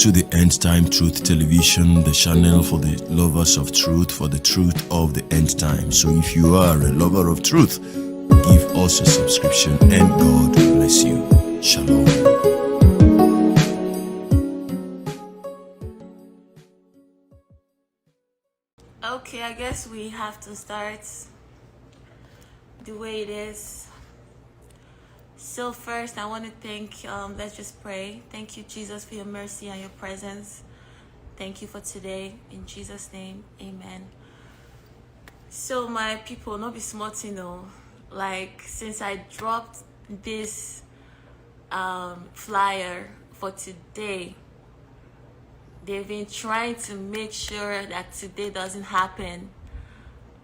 to the End Time Truth Television, the channel for the lovers of truth, for the truth of the end time. So if you are a lover of truth, give us a subscription and God bless you. Shalom. Okay, I guess we have to start the way it is. So first, I want to thank, let's just pray. Thank you, Jesus, for your mercy and your presence. Thank you for today. In Jesus' name, amen. So my people, not be smart, you know. Like, since I dropped this flyer for today, they've been trying to make sure that today doesn't happen.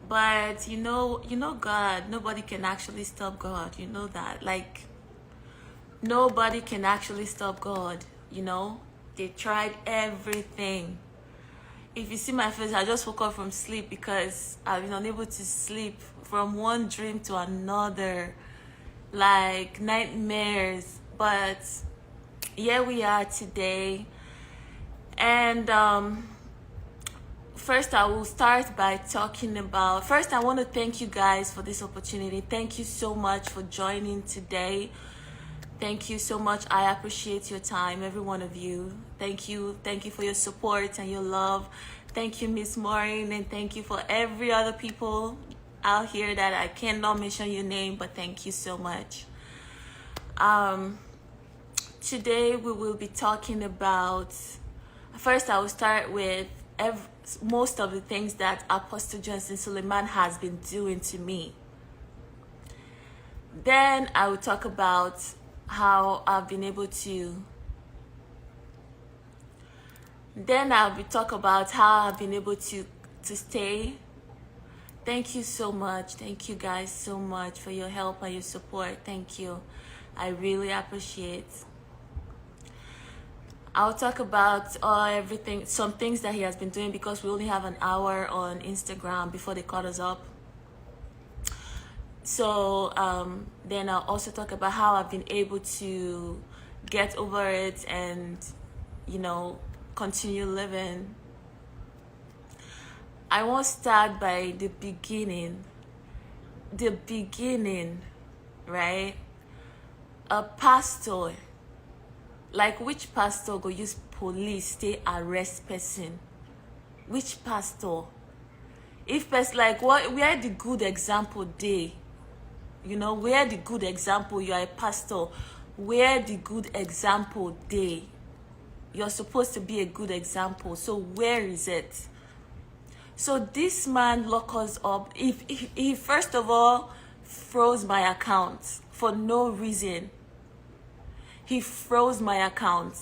But you know God, nobody can actually stop God. You know that. Like, nobody can actually stop God, you know. They tried everything. If you see my face, I just woke up from sleep because I've been unable to sleep from one dream to another, like nightmares. But here we are today. And first I will start by talking about, first I want to thank you guys for this opportunity. Thank you so much for joining today. Thank you so much. I appreciate your time, every one of you. Thank you for your support and your love. Thank you, Miss Maureen, and thank you for every other people out here that I cannot mention your name, but thank you so much. Today we will be talking about, first I will start with most of the things that Apostle Johnson Suleman has been doing to me. Then I will talk about how I've been able to, stay. Thank you so much. Thank you guys so much for your help and your support. Thank you. I really appreciate. I'll talk about everything, some things that he has been doing, because we only have an hour on Instagram before they cut us up. So then I'll also talk about how I've been able to get over it and, you know, continue living. I won't start by the beginning. The beginning, right? A pastor. Like, which pastor go use police to arrest person? Which pastor? If person, like, what, where the good example dey? You know, where the good example? You are a pastor. Where the good example dey? You're supposed to be a good example. So where is it? So this man locked us up. If he first of all froze my account for no reason. He froze my account.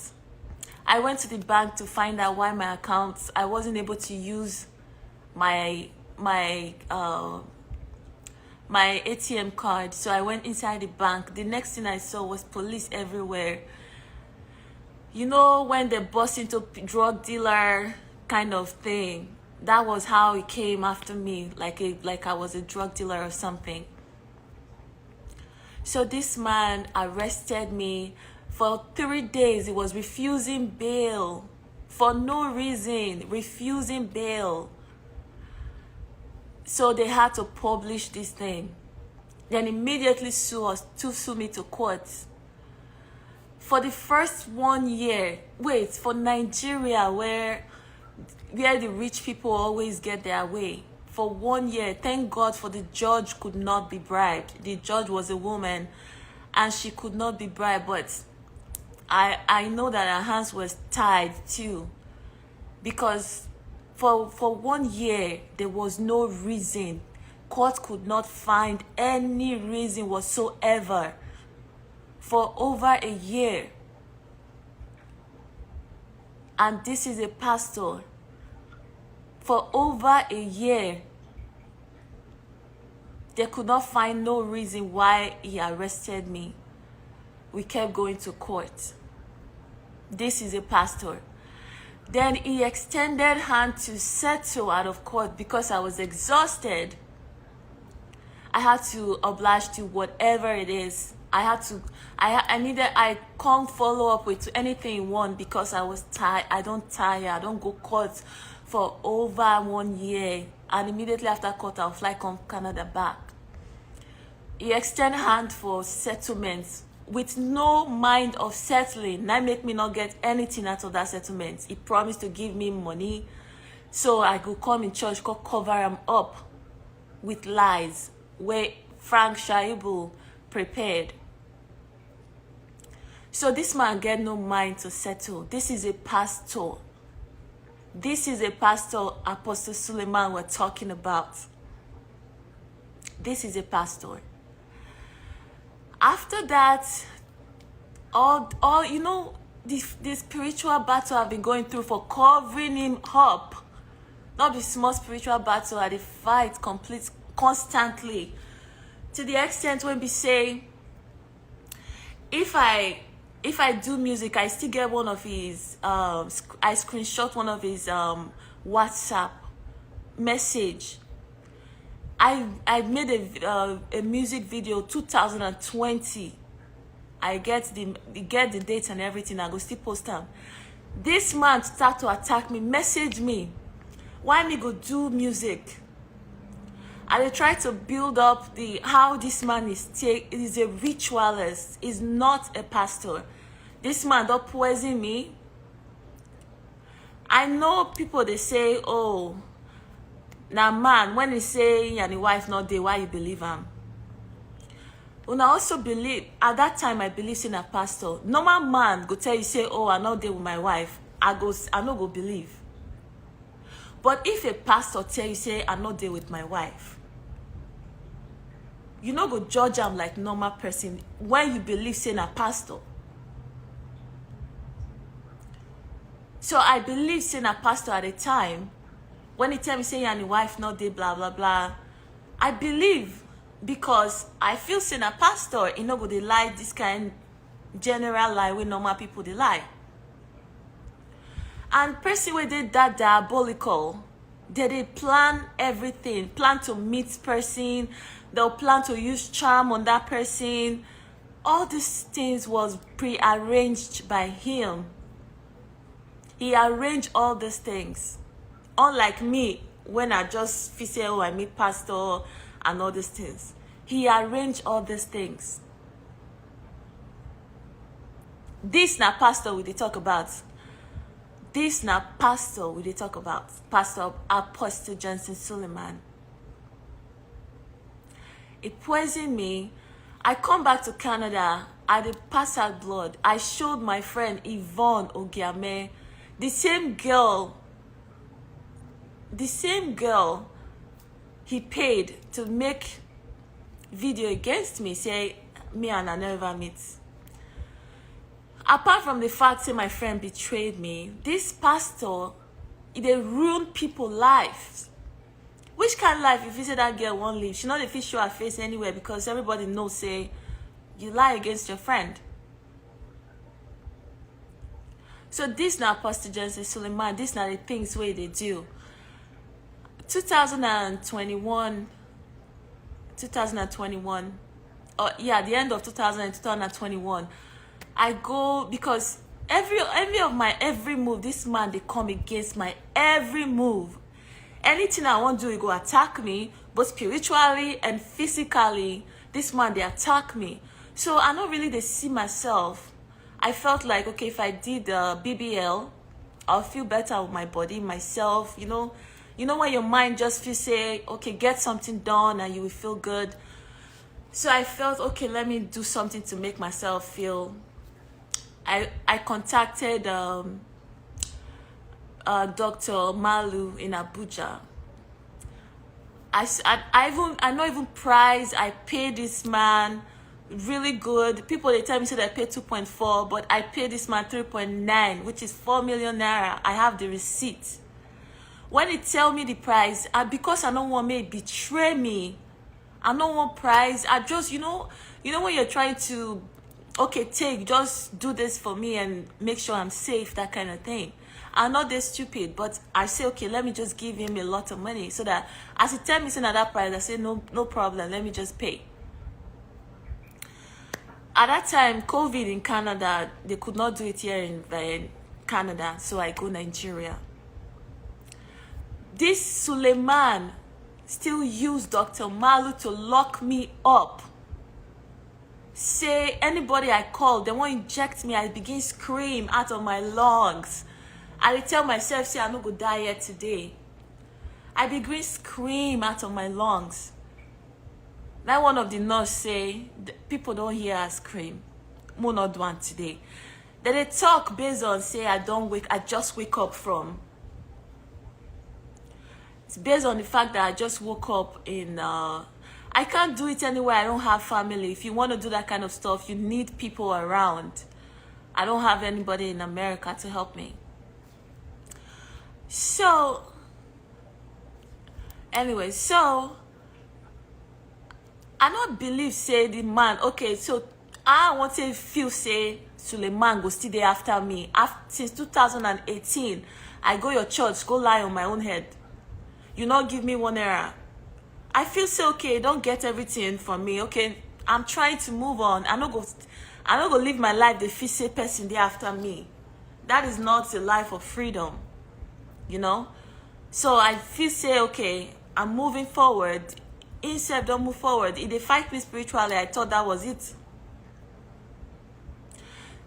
I went to the bank to find out why my account, I wasn't able to use my ATM card. So I went inside the bank. The next thing I saw was police everywhere. You know, when they bust into drug dealer kind of thing, that was how he came after me, like I was a drug dealer or something. So this man arrested me. For 3 days, he was refusing bail for no reason, refusing bail. So they had to publish this thing. Then immediately sue me to court. For the first 1 year, for Nigeria, where the rich people always get their way, for 1 year, thank God for the judge could not be bribed. The judge was a woman and she could not be bribed, but I know that her hands was tied too, because for 1 year there was no reason. Court could not find any reason whatsoever for over a year. And this is a pastor. For over a year, they could not find no reason why he arrested me. We kept going to court. This is a pastor. Then he extended hand to settle out of court because I was exhausted. I had to oblige to whatever it is. I can't follow up with anything he want because I was tired. I don't go court for over 1 year, and immediately after court I'll fly come Canada back. He extend hand for settlements with no mind of settling. Now make me not get anything out of that settlement. He promised to give me money so I could come in church, go cover him up with lies where Frank Shaibu prepared. So this man get no mind to settle. This is a pastor. This is a pastor Apostle Suleman we're talking about. This is a pastor. After that, all you know, the spiritual battle I've been going through for covering him up. Not the small spiritual battle, I fight constantly. To the extent when we say, if I do music, I still get one of his, I screenshot one of his WhatsApp message. I made a music video 2020. I get the dates and everything. I go still post them. This man start to attack me, message me. Why me go do music? And they try to build up how this man is a ritualist. Is not a pastor. This man don't poison me. I know people they say, oh, now man, when he say and the wife not there, why you believe him? When I also believe, at that time I believe in a pastor. Normal man go tell you say, oh, I'm not there with my wife. I not go believe. But if a pastor tell you say, I'm not there with my wife, you not go judge him like normal person when you believe in a pastor. So I believe in a pastor at a time. When he tell me say and the wife not there, blah blah blah, I believe because I feel saying a pastor, you know, go they lie this kind general lie when normal people they lie. And person where they that diabolical, they plan everything, plan to meet person, they'll plan to use charm on that person. All these things was prearranged by him. He arranged all these things. Unlike me, when I just feel say, oh, I meet pastor and all these things. He arranged all these things. This na pastor we dey talk about. This na pastor we dey talk about. Pastor Apostle Johnson Suleiman. He poisoned me. I come back to Canada. I dey pass out blood. I showed my friend Yvonne Ogiame, the same girl he paid to make video against me, say me and I never meet. Apart from the fact that my friend betrayed me, this pastor, they ruin people's lives. Which kind of life if you say that girl won't live? She not if you show her face anywhere because everybody knows say you lie against your friend. So this now Pastor Johnson Suleiman, this now the things where they do. 2021, oh yeah, the end of 2021, I go because every move, this man they come against my every move. Anything I want to do, he go attack me, both spiritually and physically. This man they attack me. So I don't really they see myself. I felt like okay, if I did BBL, I'll feel better with my body, myself, you know when your mind just feels say, okay, get something done and you will feel good. So I felt, okay, let me do something to make myself feel. I contacted Dr. Malu in Abuja. I not even price. I paid this man really good. People they tell me say I paid 2.4, but I paid this man 3.9, which is 4 million naira. I have the receipt. When they tell me the price, because I don't want me to betray me, I don't want price. I just, you know when you're trying to, okay, just do this for me and make sure I'm safe, that kind of thing. I'm not that stupid, but I say, okay, let me just give him a lot of money so that as he tell me say that price, I say no problem, let me just pay. At that time, COVID in Canada, they could not do it here in Canada, so I go Nigeria. This Suleman still used Dr. Malu to lock me up. Say anybody I call, they won't inject me, I begin scream out of my lungs. I tell myself, say I no go die yet today. I begin scream out of my lungs. Now one of the nurse say, people don't hear her scream. Mo not one today. Then they talk based on say I just wake up from. It's based on the fact that I just woke up in I can't do it anywhere. I don't have family. If you want to do that kind of stuff, you need people around. I don't have anybody in America to help me. So, anyway, so I don't believe say the man, okay, so I want to feel say Suleiman go still there after me. Since 2018, I go your church, go lie on my own head. You not give me 1 error. I feel so okay, don't get everything from me. Okay, I'm trying to move on. I'm not gonna live my life the feel person there after me. That is not a life of freedom, you know. So I feel say okay, I'm moving forward. Instead, don't move forward. If they fight me spiritually, I thought that was it.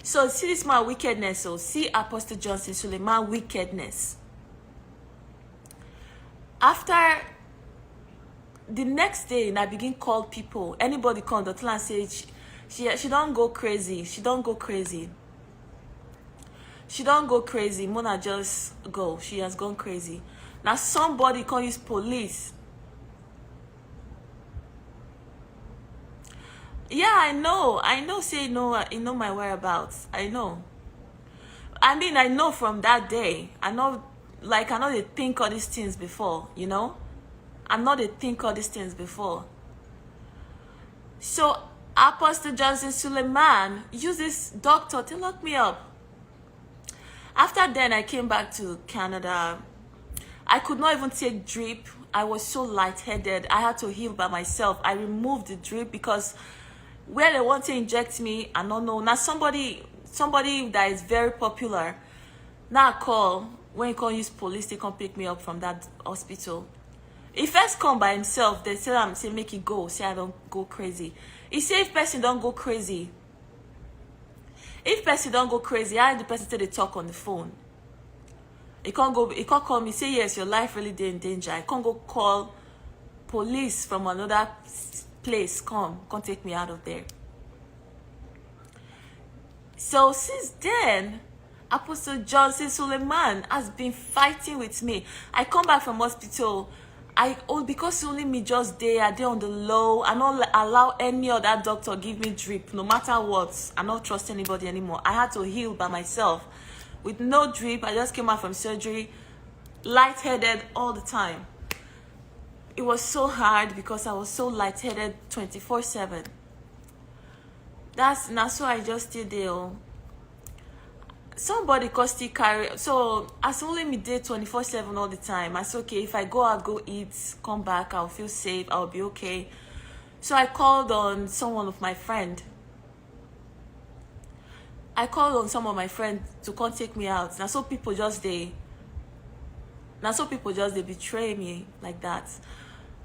So see this man wickedness. So see Apostle Johnson Suleiman wickedness. After the next day, I begin call people. Anybody come, the plan say she don't go crazy. She don't go crazy. She don't go crazy. Mona just go. She has gone crazy. Now somebody can use police. Yeah, I know. Say no. You know my whereabouts. I know. I mean, I know from that day. I know they think all these things before. You know. I'm not a think all these things before. So Apostle Johnson Suleiman used this doctor to lock me up. After then, I came back to Canada. I could not even take drip. I was so lightheaded. I had to heal by myself. I removed the drip because where they want to inject me, I don't know. Now somebody that is very popular, now I call. When you can use police, they can pick me up from that hospital. He first come by himself. They say make it go. Say I don't go crazy. He say if person don't go crazy. If person don't go crazy, I the person say they talk on the phone. He can't call me. Say yes, your life really in danger. I can't go call police from another place. Come take me out of there. So since then, Apostle Johnson Suleiman has been fighting with me. I come back from hospital. Because only me just there on the low. I don't allow any other doctor give me drip, no matter what. I don't trust anybody anymore. I had to heal by myself. With no drip, I just came out from surgery, lightheaded all the time. It was so hard because I was so lightheaded 24/7. That's so I just stayed there. Somebody could still carry. So as only me did 24/7 all the time. I said okay, if I go out, go eat, come back, I'll feel safe, I'll be okay. So I called on someone of my friend. I called on some of my friends to come take me out. Now so people just they betray me like that.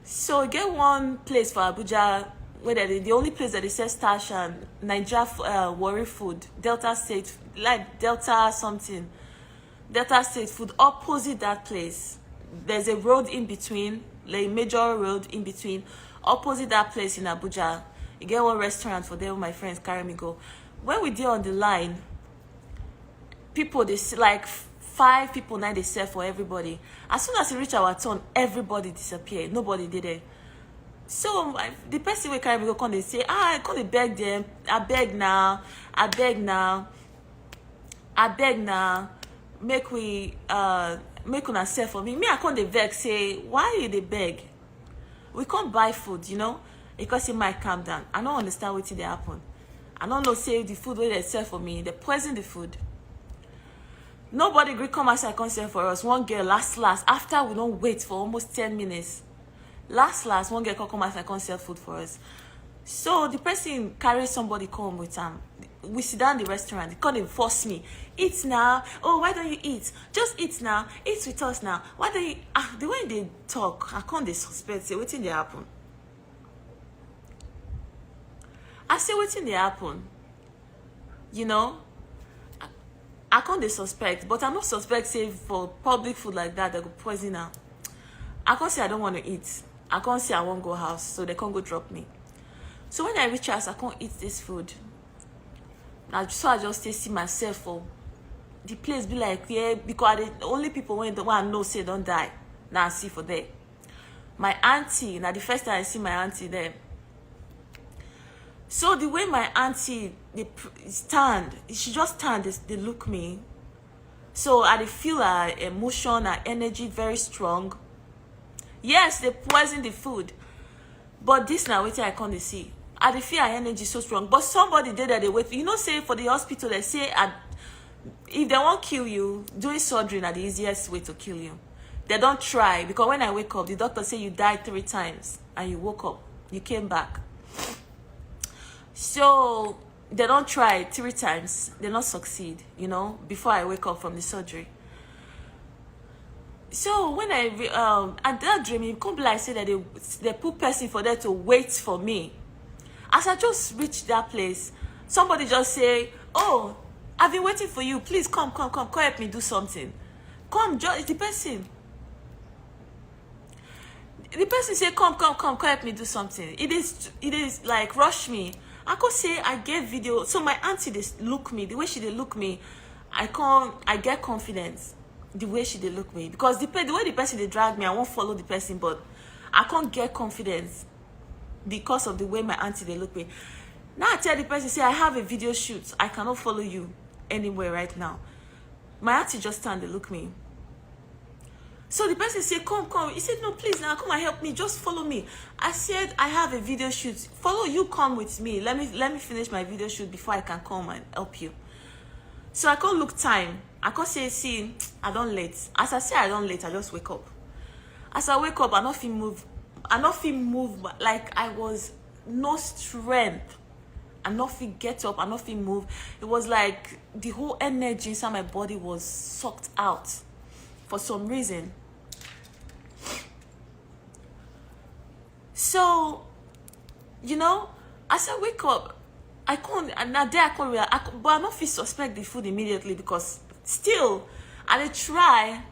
So get one place for Abuja where the only place that they sell stash and Nigeria worry food, Delta State, like Delta something, Delta State food. Opposite that place, there's a road in between, like major road in between. Opposite that place in Abuja, you get one restaurant for them. My friends carry me go. When we did on the line, people they like 5 people now they sell for everybody. As soon as we reach our turn, everybody disappeared. Nobody did it. So the person will carry me go come they say, I can't beg them. I beg now. Make una sell for me. Me I can't beg. Say why you they beg? We can't buy food, you know, because it might calm down. I don't understand what they happen. I don't know. Say the food where they sell for me, they poison the food. Nobody agree come outside come sell for us. One girl last after we don't wait for almost 10 minutes. Last one girl come outside come sell food for us. So the person carries somebody come with we sit down in the restaurant, they come and force me. Eat now. Oh, why don't you eat? Just eat now. Eat with us now. Why don't you the way they talk, I can't they suspect say waiting they happen. I say waiting they happen. You know? I can't they suspect, but I'm not suspect say for public food like that they go poison now. I can't say I don't want to eat. I can't say I won't go house, so they can't go drop me. So when I reach house, I can't eat this food. So I just see myself for the place be like, yeah, because the only people when the one know say don't die. Now I see for there. My auntie, now the first time I see my auntie there. So the way my auntie they stand, she just stand, they look me. So I feel her emotion, her energy very strong. Yes, they poison the food. But this now waiting I can't see. I feel her energy so strong. But somebody did that they wait. You know, say for the hospital, they say if they won't kill you, doing surgery is the easiest way to kill you. They don't try. Because when I wake up, the doctor say you died 3 times. And you woke up. You came back. So they don't try 3 times. They don't succeed, you know, before I wake up from the surgery. So when at that dream, it could be like say that they put person for there to wait for me. As I just reached that place, somebody just say, oh, I've been waiting for you. Please come help me do something. Come, just the person. The person say, come help me do something. It is like rush me. I could say I get video. So my auntie they look me, the way she they look me, I get confidence. The way she they look me. Because the way the person they drag me, I won't follow the person, but I can't get confidence because of the way my auntie they look me. Now I tell the person, say I have a video shoot. I cannot follow you anywhere right now. My auntie just stand and look me. So the person said, come. He said, no, please, now come and help me. Just follow me. I said, I have a video shoot. Follow you, come with me. Let me finish my video shoot before I can come and help you. So I can't look time. I can't say, see, I don't late. As I say I don't late, I just wake up. As I wake up, I don't feel move. I don't feel move like I was no strength. I don't feel get up. I don't feel move. It was like the whole energy inside my body was sucked out for some reason. So, you know, as I wake up, I can't, and that day I can't realize, but I don't feel suspect the food immediately because still, I'm trying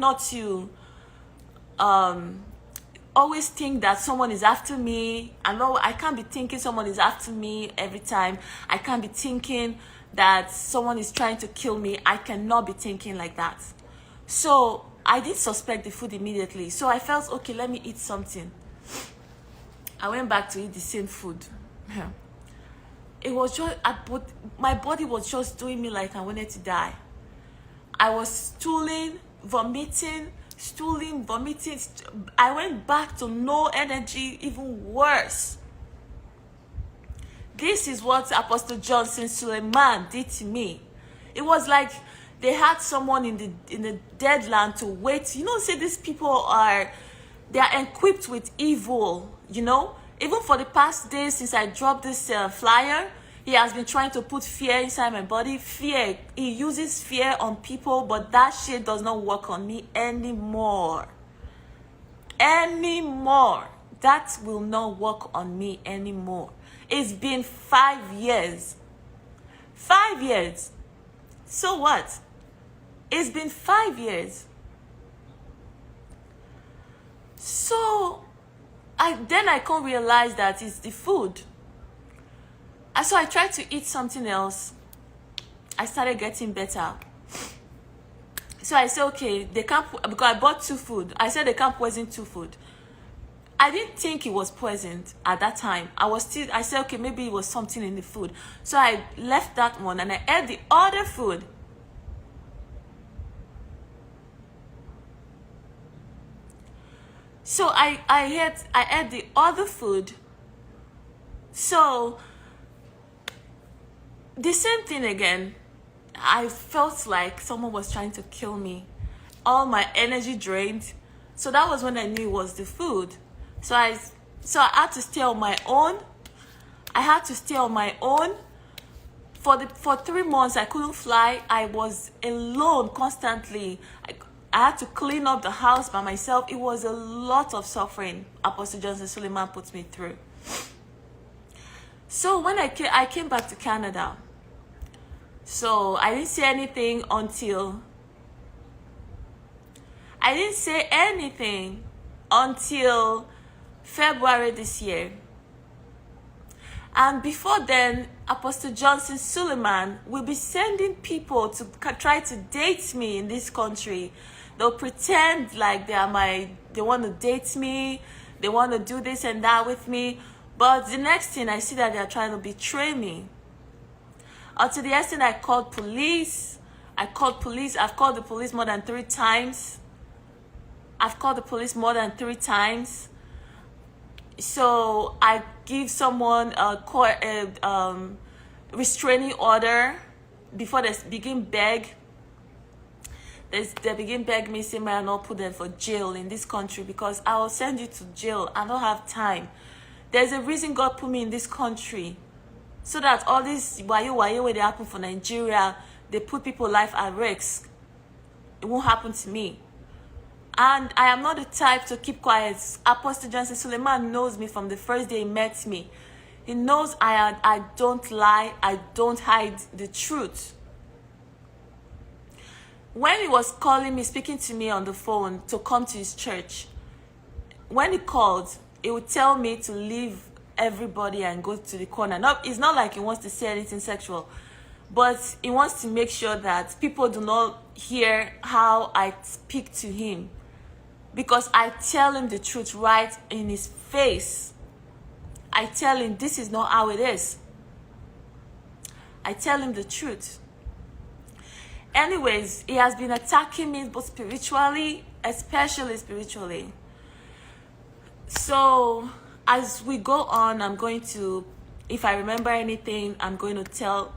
not to always think that someone is after me. I know I can't be thinking someone is after me every time. I can't be thinking that someone is trying to kill me. I cannot be thinking like that. So I did suspect the food immediately. So I felt, okay, let me eat something. I went back to eat the same food. It was just, my body was just doing me like I wanted to die. I was stooling, vomiting. I went back to no energy, even worse. This is what Apostle Johnson Suleiman did to me. It was like they had someone in the dead land to wait. You know, say these people they are equipped with evil, you know. Even for the past days since I dropped this flyer, he has been trying to put fear inside my body. Fear. He uses fear on people, but that shit does not work on me anymore. That will not work on me anymore. It's been 5 years. 5 years. So what? It's been 5 years. So then I can't realize that it's the food. And so I tried to eat something else. I started getting better. So I said, okay, they can't, because I bought 2 food. I said they can't poison 2 food. I didn't think it was poisoned at that time. I said, okay, maybe it was something in the food. So I left that one and I ate the other food. So I ate the other food. So the same thing again. I felt like someone was trying to kill me. All my energy drained. So that was when I knew it was the food. So So I had to stay on my own. I had to stay on my own. For 3 months, I couldn't fly. I was alone constantly. I had to clean up the house by myself. It was a lot of suffering Apostle Johnson Suleiman put me through. So when I came back to Canada. So I didn't say anything until February this year. And before then, Apostle Johnson Suleiman will be sending people to try to date me in this country. They'll pretend like they want to date me, they want to do this and that with me. But the next thing, I see that they're trying to betray me. Until the extent I called police. I've called the police more than 3 times. So I give someone a restraining order before they begin beg. They begin beg me, say, may I not put them for jail in this country because I will send you to jail. I don't have time. There's a reason God put me in this country. So that all this wayo where they happen for Nigeria, they put people's life at risk. It won't happen to me. And I am not the type to keep quiet. Apostle Johnson Suleiman knows me from the first day he met me. He knows I don't lie. I don't hide the truth. When he was calling me, speaking to me on the phone to come to his church, when he called, he would tell me to leave everybody and go to the corner. It's not like he wants to say anything sexual, but he wants to make sure that people do not hear how I speak to him. Because I tell him the truth right in his face. I tell him this is not how it is. I tell him the truth. Anyways, he has been attacking me both spiritually, especially spiritually. So as we go on, I'm going to, if I remember anything, I'm going to tell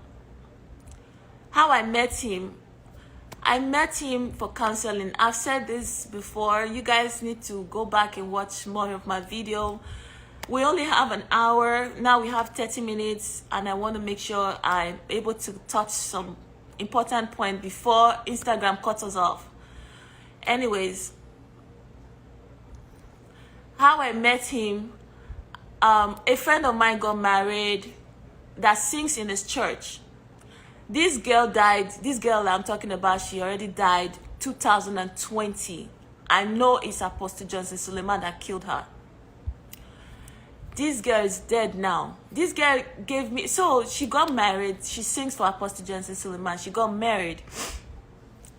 how I met him. I met him for counseling. I've said this before. You guys need to go back and watch more of my video. We only have an hour. Now we have 30 minutes, and I want to make sure I'm able to touch some important point before Instagram cuts us off. Anyways, how I met him, a friend of mine got married that sings in his church. This girl died. This girl I'm talking about, she already died 2020. I know it's Apostle Johnson Suleiman that killed her. This girl is dead now. This girl gave me, so she got married. She sings for Apostle Johnson Suleiman. She got married.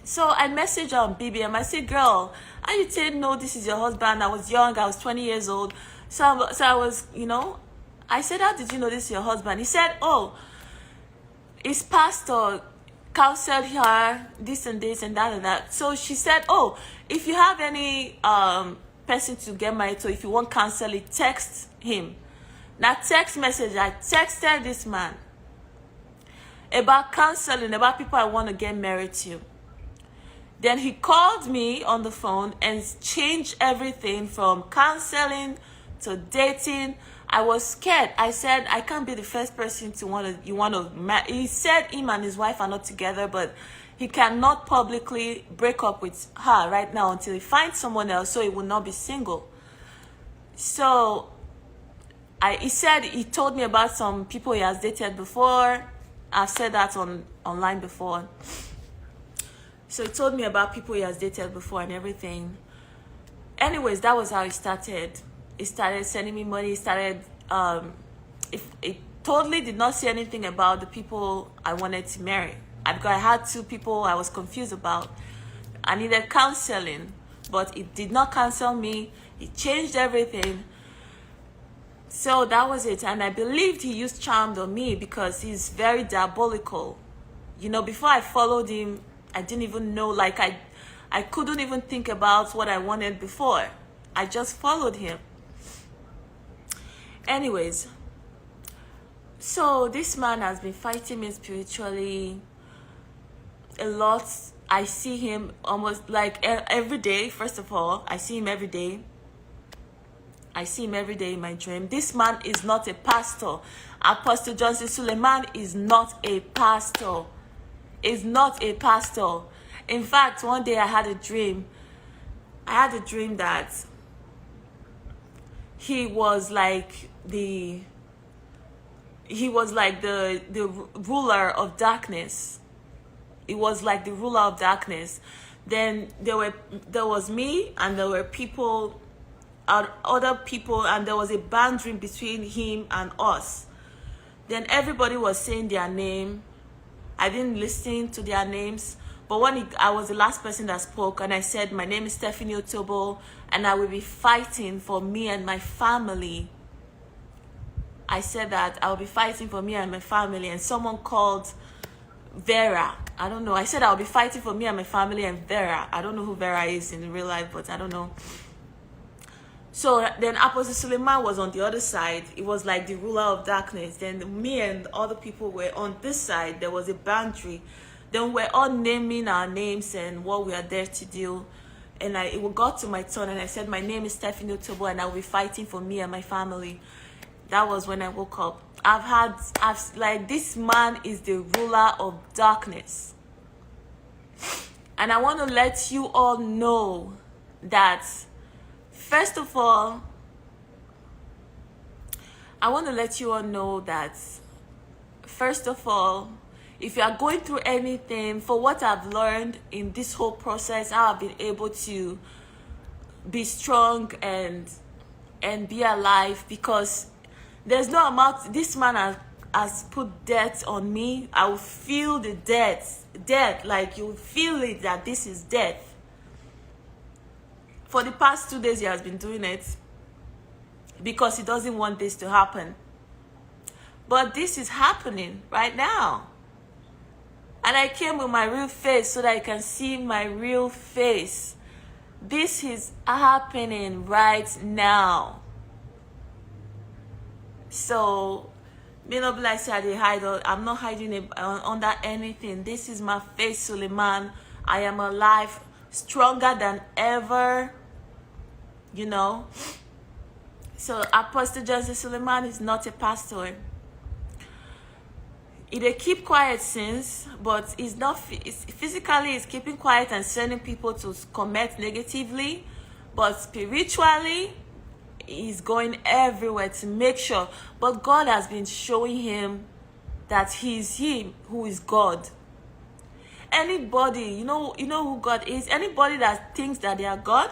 So I messaged her on BBM. I said, girl, how you didn't know this is your husband? I was young. I was 20 years old. So I was, I said, how did you know this is your husband? He said, oh, his pastor counseled her, this and this and that and that. So she said, oh, if you have any person to get married to, if you want counseling, text him. Now text message, I texted this man about counseling, about people I want to get married to. Then he called me on the phone and changed everything from counseling to dating. I was scared. I said, I can't be the first person you want to marry. He said him and his wife are not together, but he cannot publicly break up with her right now until he finds someone else, so he will not be single. So he told me about some people he has dated before. I've said that online before. So he told me about people he has dated before and everything. Anyways, that was how it started. He started sending me money. He started, it totally did not say anything about the people I wanted to marry. I had 2 people I was confused about. I needed counseling, but it did not counsel me. He changed everything. So that was it. And I believed he used charm on me because he's very diabolical. Before I followed him, I didn't even know, I couldn't even think about what I wanted before. I just followed him. Anyways, so this man has been fighting me spiritually a lot. I see him almost like every day. First of all, I see him every day. I see him every day in my dream. This man is not a pastor. Apostle Johnson Suleman is not a pastor. Is not a pastor. In fact, one day I had a dream. I had a dream that he was like the ruler of darkness. It was like the ruler of darkness. Then there was me, and there were people, other people, and there was a boundary between him and us. Then everybody was saying their name. I didn't listen to their names, but I was the last person that spoke, and I said, my name is Stephanie Otobo, and I will be fighting for me and my family. I said that I'll be fighting for me and my family, and someone called Vera. I don't know. I said I'll be fighting for me and my family and Vera. I don't know who Vera is in real life, but I don't know. So then Apostle Suleiman was on the other side. It was like the ruler of darkness. Then me and other people were on this side. There was a boundary. Then we're all naming our names and what we are there to do. And it got to my turn, and I said, my name is Stephanie Otobo, and I'll be fighting for me and my family. That was when I woke up. Like, this man is the ruler of darkness. And I want to let you all know that, first of all, if you are going through anything, for what I've learned in this whole process, how I've been able to be strong and be alive, because there's no amount. This man has put death on me. I will feel the death, like you feel it, that this is death. For the past 2 days, he has been doing it because he doesn't want this to happen. But this is happening right now. And I came with my real face so that you can see my real face. This is happening right now. So, me not be like say I hide. I'm not hiding it under anything. This is my face, Suleiman. I am alive, stronger than ever. You know. So Apostle Johnson Suleiman is not a pastor. They keep quiet since, but it's not physically. It's keeping quiet and sending people to comment negatively, but spiritually, he's going everywhere to make sure. But God has been showing him that he's him who is God. Anybody, you know who God is. Anybody that thinks that they are God,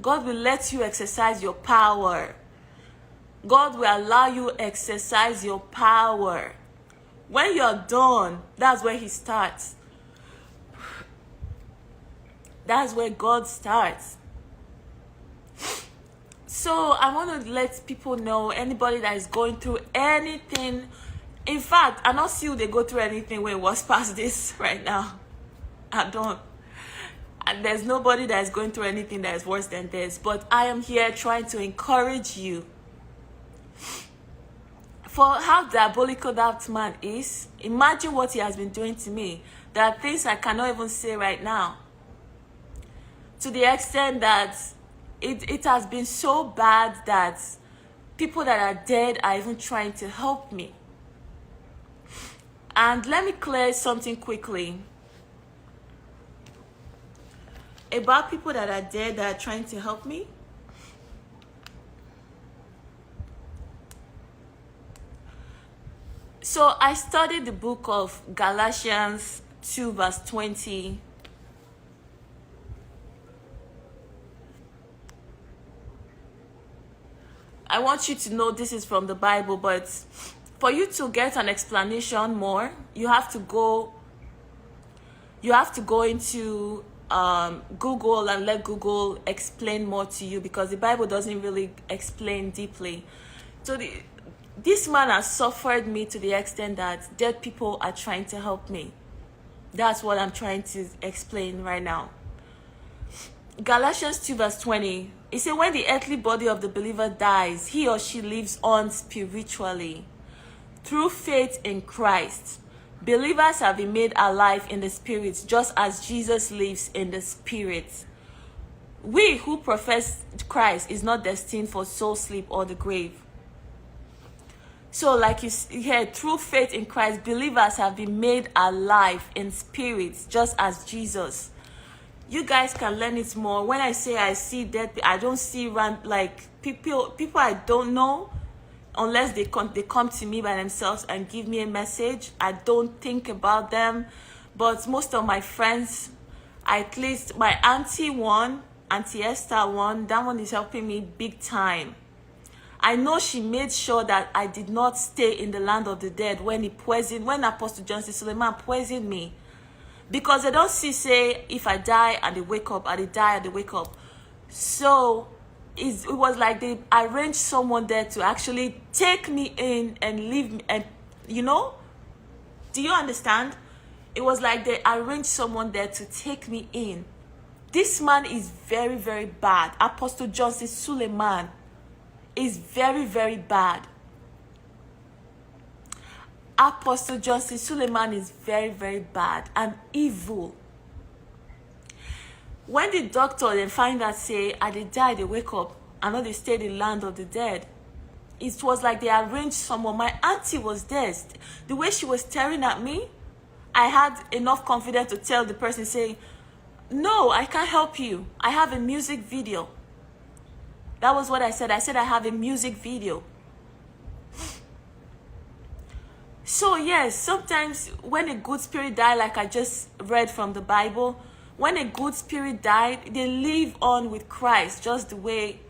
God will let you exercise your power. God will allow you exercise your power. When you're done, that's where he starts. That's where God starts. So I want to let people know, anybody that is going through anything. In fact, I don't see you they go through anything when it was past this right now. I don't. And there's nobody that is going through anything that is worse than this. But I am here trying to encourage you. For how diabolical that man is, imagine what he has been doing to me. There are things I cannot even say right now. To the extent that it has been so bad that people that are dead are even trying to help me. And let me clear something quickly about people that are dead that are trying to help me. So I studied the book of Galatians 2 verse 20. I want you to know this is from the Bible, but for you to get an explanation more, you have to go into Google and let Google explain more to you, because the Bible doesn't really explain deeply. So this man has suffered me to the extent that dead people are trying to help me. That's what I'm trying to explain right now. Galatians 2 verse 20. It says, when the earthly body of the believer dies, he or she lives on spiritually. Through faith in Christ, believers have been made alive in the spirit, just as Jesus lives in the spirit. We who profess Christ is not destined for soul sleep or the grave. So like you hear, through faith in Christ, believers have been made alive in spirit, just as Jesus. You guys can learn it more. When I say I see dead, I don't see like people I don't know, unless they come to me by themselves and give me a message. I don't think about them. But most of my friends, at least my auntie Esther one, that one is helping me big time. I know she made sure that I did not stay in the land of the dead when Apostle Johnson Suleman poisoned me. Because they don't say if I die and they wake up, and they die and they wake up. So it was like they arranged someone there to actually take me in and leave me, and do you understand? It was like they arranged someone there to take me in. This man is very, very bad. Apostle Johnson Suleiman is very, very bad. Apostle Johnson Suleiman is very, very bad and evil. When the doctor then find out, say, I did die, they wake up, I know they stayed in the land of the dead. It was like they arranged someone. My auntie was there. The way she was staring at me, I had enough confidence to tell the person, say, no, I can't help you. I have a music video. That was what I said. I said I have a music video. So yes, sometimes when a good spirit died, like I just read from the Bible, when a good spirit died, they live on with Christ, just the way.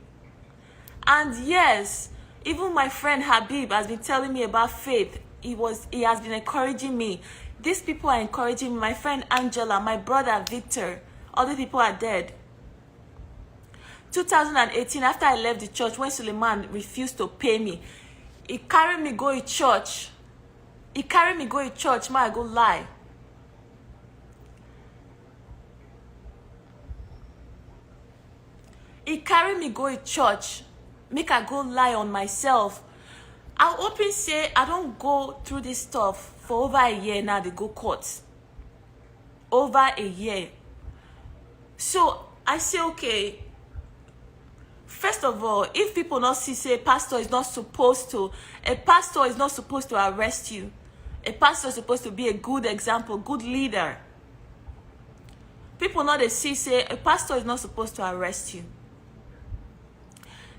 And yes, even my friend Habib has been telling me about faith. He has been encouraging me. These people are encouraging me. My friend Angela, my brother Victor, other people are dead. 2018, after I left the church, when Suleiman refused to pay me, he carried me go to church. He carried me go to church, ma, I go lie. He carried me go to church, make I go lie on myself. I'll open say I don't go through this stuff for over a year now. They go court. Over a year. So I say, okay. First of all, if people not see, say a pastor is not supposed to arrest you. A pastor is supposed to be a good example, good leader. People not they see, say a pastor is not supposed to arrest you.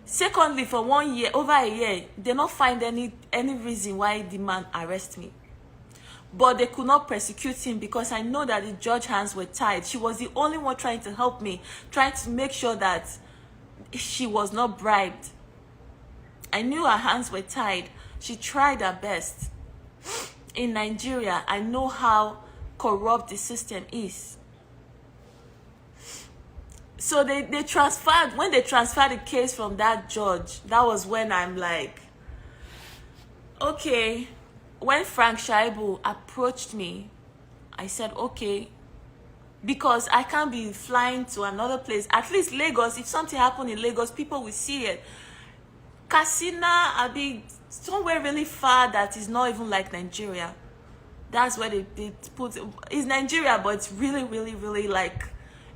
Secondly, for 1 year, over a year, they not find any reason why the man arrest me. But they could not persecute him because I know that the judge's hands were tied. She was the only one trying to help me, trying to make sure that she was not bribed. I knew her hands were tied. She tried her best. In Nigeria, I know how corrupt the system is. So when they transferred the case from that judge, that was when I'm like, okay. When Frank Shaibu approached me, I said, okay, because I can't be flying to another place. At least Lagos, if something happened in Lagos, people will see it. Katsina, I'll be somewhere really far that is not even like Nigeria. That's where they put it. It's Nigeria, but it's really, really, really like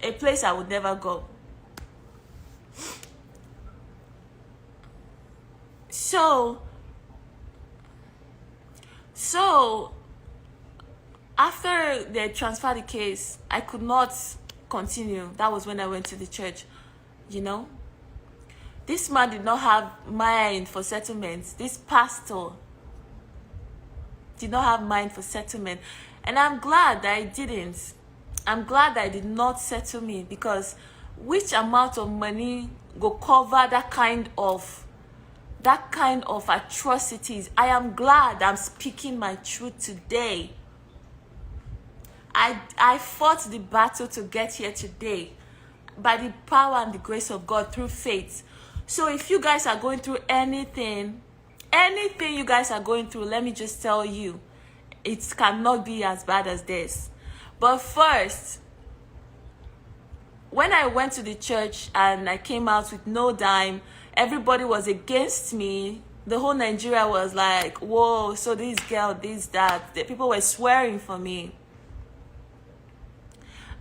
a place I would never go. So after they transferred the case, I could not continue. That was when I went to the church, This man did not have mind for settlements. This pastor did not have mind for settlement. And I'm glad that I didn't. I'm glad that I did not settle me, because which amount of money go cover that kind of atrocities? I am glad I'm speaking my truth today. I fought the battle to get here today by the power and the grace of God through faith. So if you guys are going through anything you guys are going through, let me just tell you, it cannot be as bad as this. But first, when I went to the church and I came out with no dime, everybody was against me. The whole Nigeria was like, whoa, so this girl, this, that. The people were swearing for me.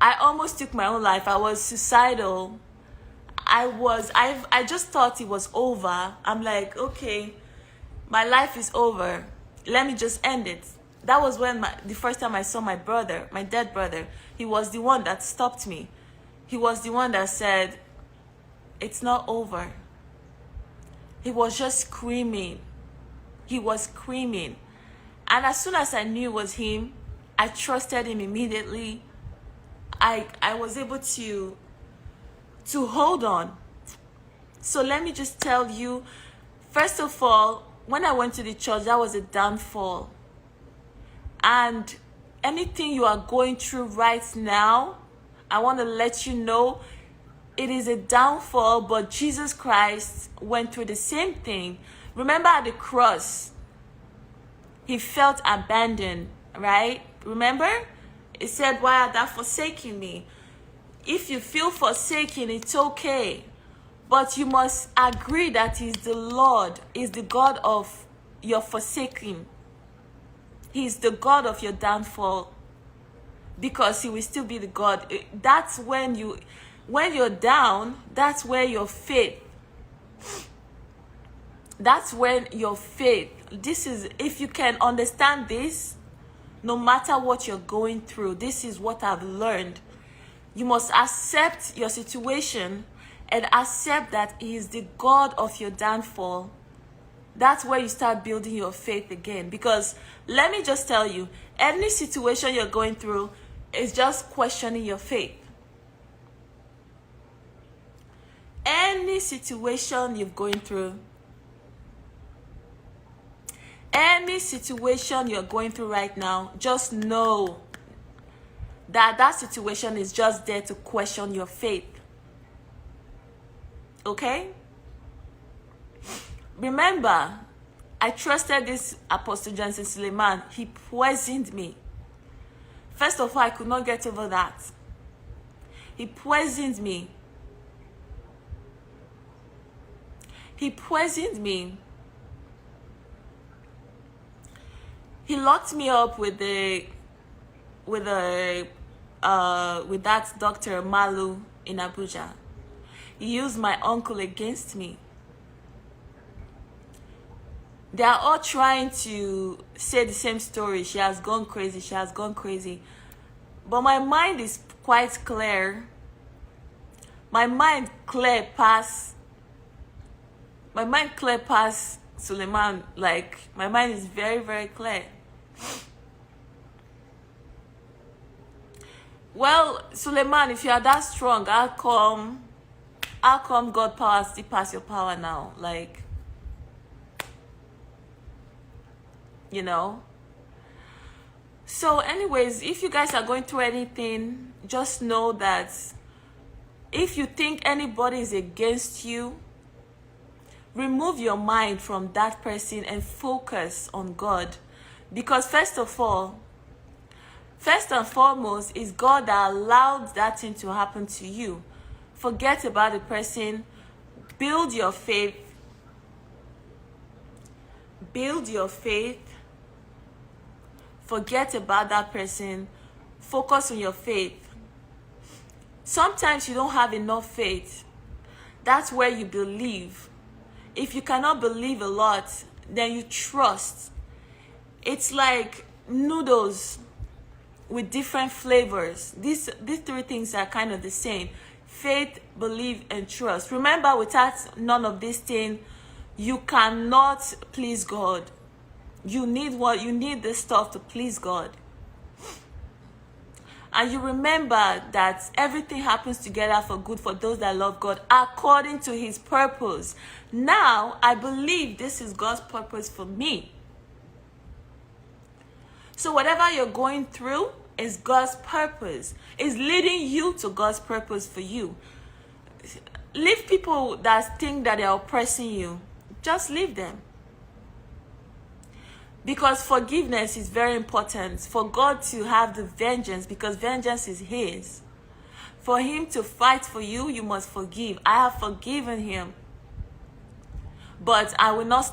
I almost took my own life. I was suicidal. I just thought it was over. I'm like, okay, my life is over. Let me just end it. That was when the first time I saw my brother, my dead brother. He was the one that stopped me. He was the one that said, it's not over. He was just screaming. He was screaming. And as soon as I knew it was him, I trusted him immediately. I was able to hold on. So let me just tell you, first of all, when I went to the church, that was a downfall. And anything you are going through right now, I want to let you know it is a downfall, but Jesus Christ went through the same thing. Remember at the cross, he felt abandoned, right? Remember? It said, why art thou forsaking me? If you feel forsaken, it's okay. But you must agree that he's the Lord, is the God of your forsaking. He's the God of your downfall. Because he will still be the God. That's when you're down, that's where your faith. That's when your faith. This is, if you can understand this, no matter what you're going through, this is what I've learned. You must accept your situation and accept that he is the God of your downfall. That's where you start building your faith again. Because let me just tell you, any situation you're going through is just questioning your faith. Any situation you're going through, any situation you're going through right now, just know that that situation is just there to question your faith. Okay? Remember, I trusted this Apostle Johnson Suleman. He poisoned me. First of all, I could not get over that. He poisoned me. He poisoned me. He locked me up with that Dr. Malu in Abuja. He used my uncle against me. They are all trying to say the same story. She has gone crazy. She has gone crazy. But my mind is quite clear. My mind clear past Suleiman. Like, my mind is very, very clear. Well, Suleiman, if you are that strong, how come God power still pass your power now? Like, you know? So anyways, if you guys are going through anything, just know that if you think anybody is against you, remove your mind from that person and focus on God. Because first and foremost, is God that allowed that thing to happen to you. Forget about the person. Build your faith. Build your faith. Forget about that person. Focus on your faith. Sometimes you don't have enough faith. That's where you believe. If you cannot believe a lot, then you trust. It's like noodles with different flavors. These three things are kind of the same. Faith, believe, and trust. Remember, without none of these things, you cannot please God. You need this stuff to please God. And you remember that everything happens together for good for those that love God according to his purpose. Now, I believe this is God's purpose for me. So whatever you're going through is God's purpose. Is leading you to God's purpose for you. Leave people that think that they're oppressing you. Just leave them. Because forgiveness is very important. For God to have the vengeance, because vengeance is his. For him to fight for you, you must forgive. I have forgiven him. But I will not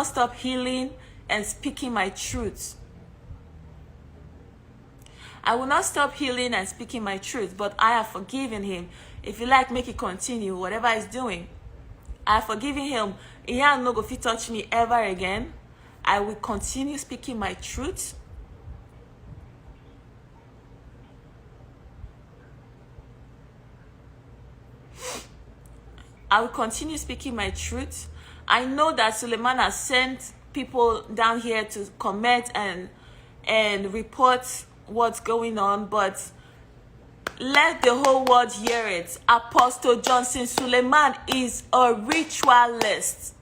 stop healing and speaking my truth. I will not stop healing and speaking my truth, but I have forgiven him. If you like, make it continue, whatever he's doing. I have forgiven him. He has no go fit touch me ever again. I will continue speaking my truth. I will continue speaking my truth. I know that Suleman has sent people down here to comment and report what's going on, but let the whole world hear it. Apostle Johnson Suleiman is a ritualist.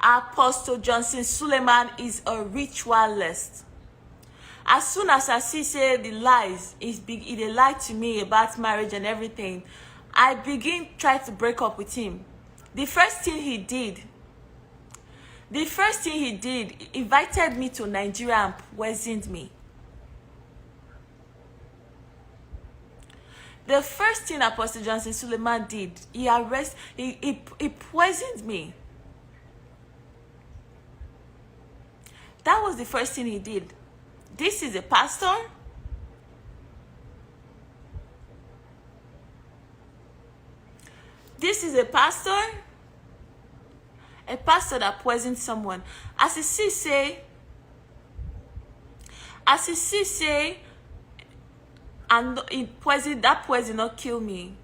Apostle Johnson Suleiman is a ritualist. As soon as I see say the lies, they lied to me about marriage and everything, I begin try to break up with him. The first thing he did, he invited me to Nigeria and poisoned me. The first thing Apostle Johnson Suleiman did, he poisoned me. That was the first thing he did. This is a pastor. This is a pastor that poisoned someone. As he say, and that poison not kill me.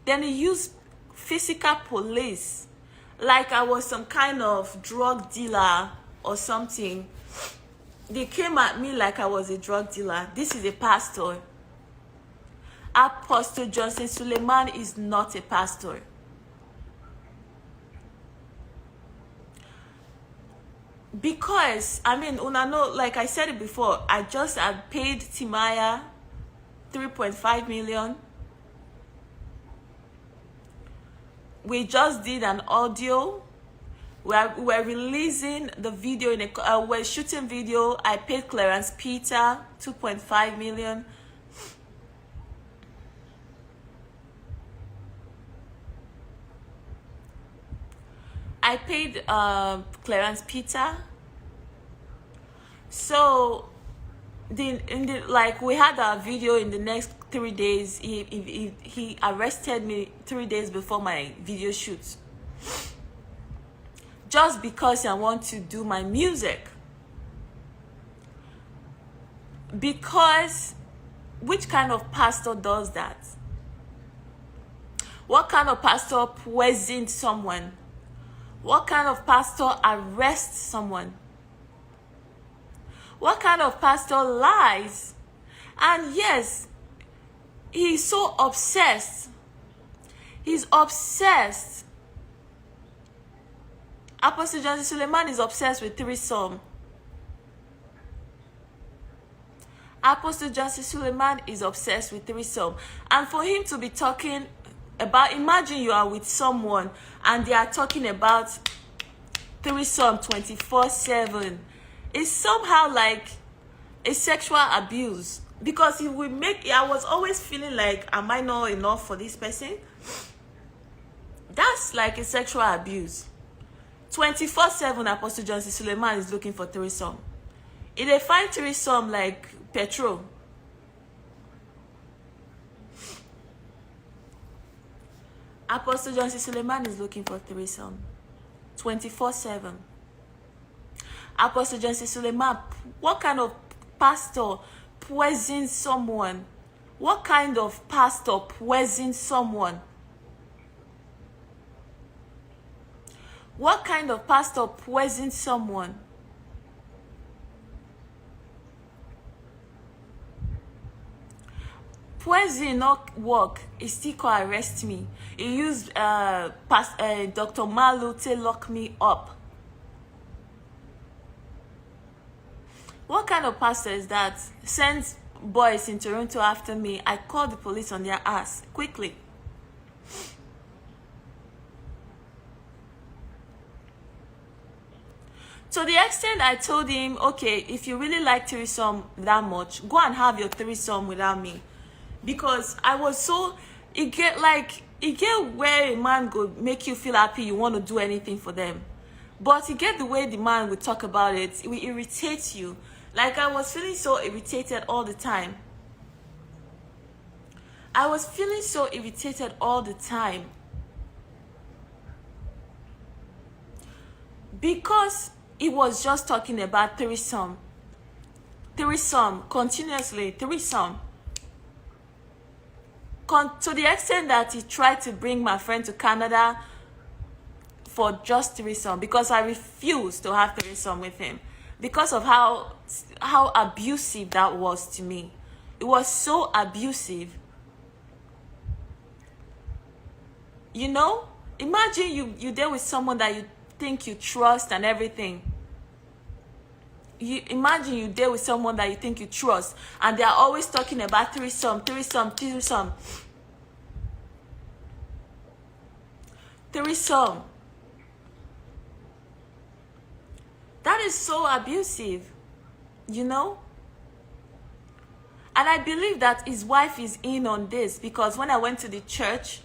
Then he used physical police, like I was some kind of drug dealer or something. They came at me like I was a drug dealer. This is a pastor. Apostle Johnson Suleiman is not a pastor. Because, I mean, una know, like I said it before, I paid Timaya 3.5 million. We just did an audio. We're releasing the video we're shooting video. I paid Clarence Peter 2.5 million. I paid Clarence Peter. So like we had our video in the next 3 days. He arrested me 3 days before my video shoot. Just because I want to do my music. Because which kind of pastor does that? What kind of pastor poisoned someone? What kind of pastor arrests someone? What kind of pastor lies? And yes, he's so obsessed. He's obsessed. Apostle Johnson Suleiman is obsessed with threesome. Apostle Johnson Suleiman is obsessed with threesome. And for him to be talking about, imagine you are with someone and they are talking about threesome 24/7. It's somehow like a sexual abuse. Because it will make, I was always feeling like, am I not enough for this person? That's like a sexual abuse. 24/7 Apostle Johnson Suleiman is looking for threesome. If they find threesome like petrol, Apostle Johnson Suleiman is looking for threesome 24/7. Apostle Johnson Suleiman, what kind of pastor poisons someone? What kind of pastor poisons someone? What kind of pastor poisons someone? Poison not work. He still could arrest me. He used Dr. Malu to lock me up. What kind of pastor is that? Sends boys in Toronto after me. I called the police on their ass quickly. To the extent I told him, okay, if you really like threesome that much, go and have your threesome without me. Because I was so, it get where a man go make you feel happy, you want to do anything for them. But you get the way the man will talk about it, it will irritate you. Like, I was feeling so irritated all the time. I was feeling so irritated all the time. Because he was just talking about threesome. Threesome, continuously, threesome. To the extent that he tried to bring my friend to Canada for just threesome, because I refused to have threesome with him. Because of how abusive that was to me. It was so abusive. You know, imagine you there with someone that you think you trust and everything. Imagine you there with someone that you think you trust, and they are always talking about threesome. Threesome. That is so abusive, you know? And I believe that his wife is in on this, because when I went to the church,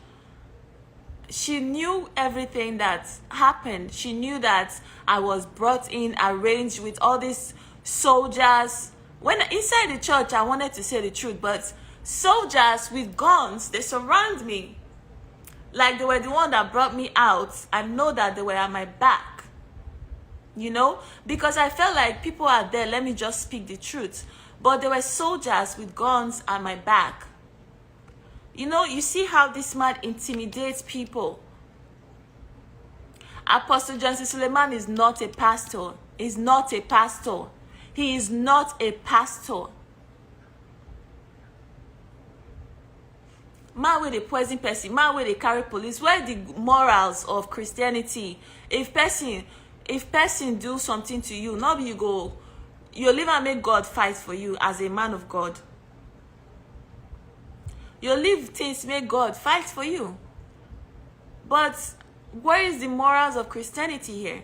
she knew everything that happened. She knew that I was brought in, arranged with all these soldiers. When inside the church, I wanted to say the truth, but soldiers with guns, they surround me. Like they were the one that brought me out. I know that they were at my back. You know? Because I felt like people are there, let me just speak the truth. But there were soldiers with guns at my back. You know, you see how this man intimidates people. Apostle Johnson Suleman is not a pastor. He's not a pastor. He is not a pastor. Man with a poison person, man with a carry police. Where the morals of Christianity? If person do something to you, not you go, you live and make God fight for you as a man of God. You leave things, make God fight for you. But where is the morals of Christianity here?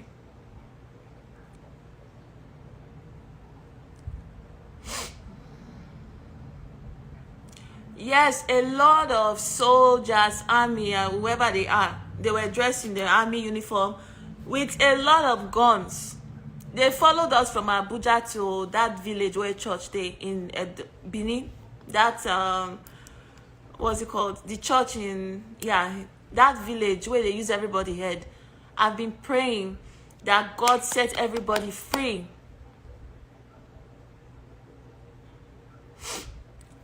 Yes, a lot of soldiers, army, whoever they are, they were dressed in their army uniform with a lot of guns. They followed us from Abuja to that village where church they in Benin. That what's it called? The church in that village where they use everybody's head. I've been praying that God set everybody free.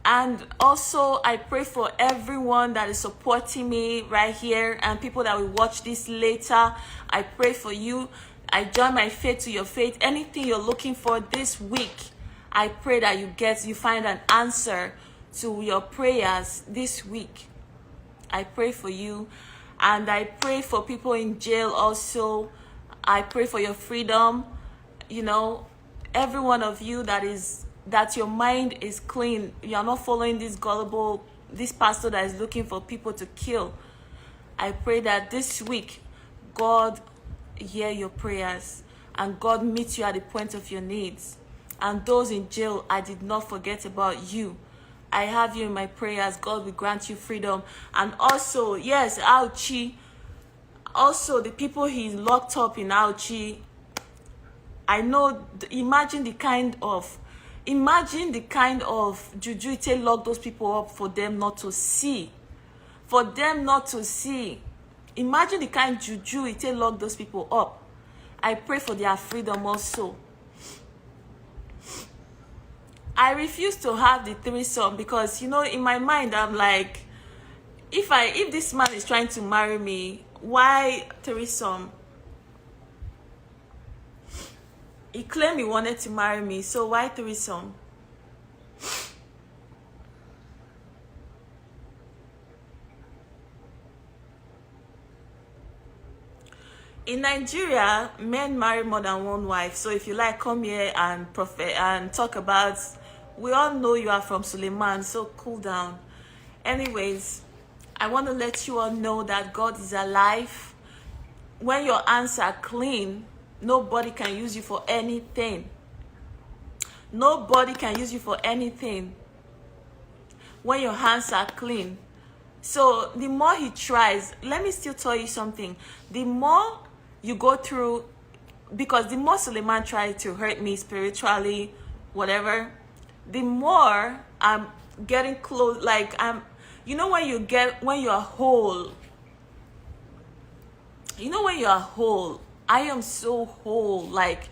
And also, I pray for everyone that is supporting me right here and people that will watch this later. I pray for you. I join my faith to your faith. Anything you're looking for this week, I pray that you find an answer to your prayers this week. I pray for you. And I pray for people in jail also. I pray for your freedom. You know, every one of you that your mind is clean. You are not following this pastor that is looking for people to kill. I pray that this week, God hear your prayers and God meets you at the point of your needs. And those in jail, I did not forget about you. I have you in my prayers. God will grant you freedom. And also, yes, Auchi. Also, the people he's locked up in Auchi. I know, imagine the kind of juju it lock those people up for them not to see. For them not to see. Imagine the kind of juju it lock those people up. I pray for their freedom also. I refuse to have the threesome because, you know, in my mind, I'm like, if this man is trying to marry me, why threesome? He claimed he wanted to marry me, so why threesome? In Nigeria, men marry more than one wife. So if you like, come here and talk about. We all know you are from Suleiman, so cool down. Anyways, I want to let you all know that God is alive. When your hands are clean, nobody can use you for anything. Nobody can use you for anything. When your hands are clean. So the more he tries, let me still tell you something. The more you go through, because the more Suleiman tried to hurt me spiritually, whatever, the more I'm getting close. Like, you know, when you are whole, I am so whole. Like,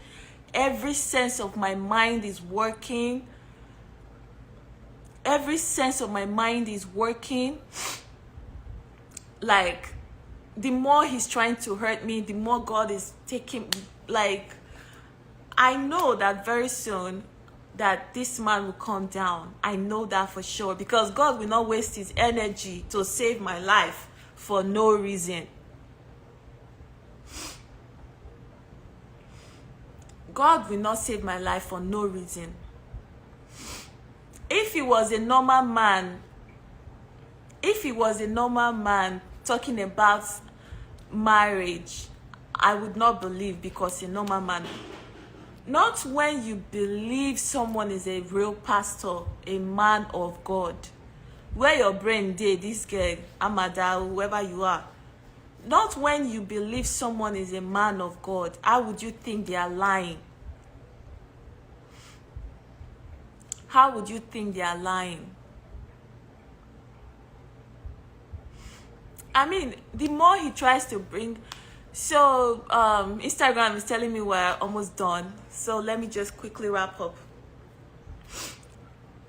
every sense of my mind is working. Like, the more he's trying to hurt me, the more God is taking, like, I know that very soon that this man will come down. I know that for sure, because God will not waste his energy to save my life for no reason. God will not save my life for no reason. If he was a normal man talking about marriage, I would not believe, because a normal man. Not when you believe someone is a real pastor, a man of God. Where your brain did, this girl, Amada, whoever you are. Not when you believe someone is a man of God. How would you think they are lying? How would you think they are lying? I mean, the more he tries to bring... So, Instagram is telling me we're almost done. So, let me just quickly wrap up.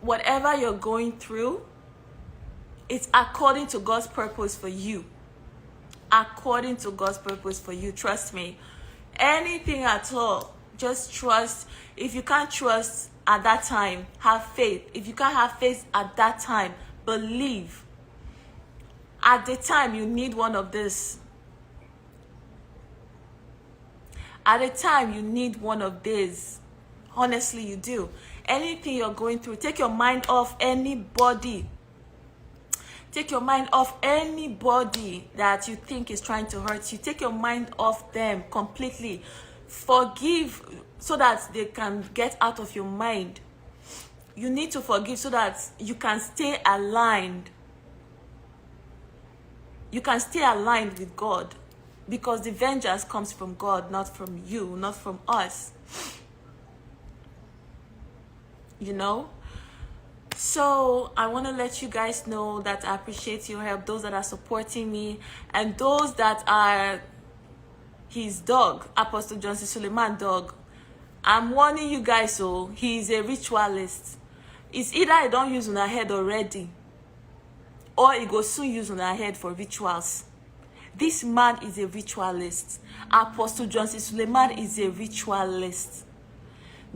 Whatever you're going through, it's according to God's purpose for you. According to God's purpose for you. Trust me. Anything at all, just trust. If you can't trust at that time, have faith. If you can't have faith at that time, believe. At the time, you need one of this. At the time, you need one of these. Honestly, you do. Anything you're going through, take your mind off anybody. Take your mind off anybody that you think is trying to hurt you. Take your mind off them completely. Forgive so that they can get out of your mind. You need to forgive so that you can stay aligned. You can stay aligned with God, because the vengeance comes from God, not from you, not from us. You know? So I want to let you guys know that I appreciate your help, those that are supporting me, and those that are his dog, Apostle Johnson Suleiman dog. I'm warning you guys, so he's a ritualist. It's either I don't use on her head already, or he go soon use on her head for rituals. This man is a ritualist. Apostle Johnson Suleiman is a ritualist.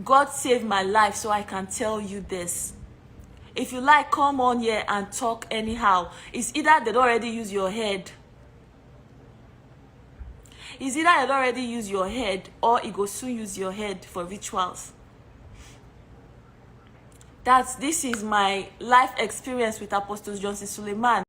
God saved my life, so I can tell you this. If you like, come on here and talk anyhow. It's either they don't already use your head. It's either they don't already use your head, or it go soon use your head for rituals. This is my life experience with Apostle Johnson Suleiman.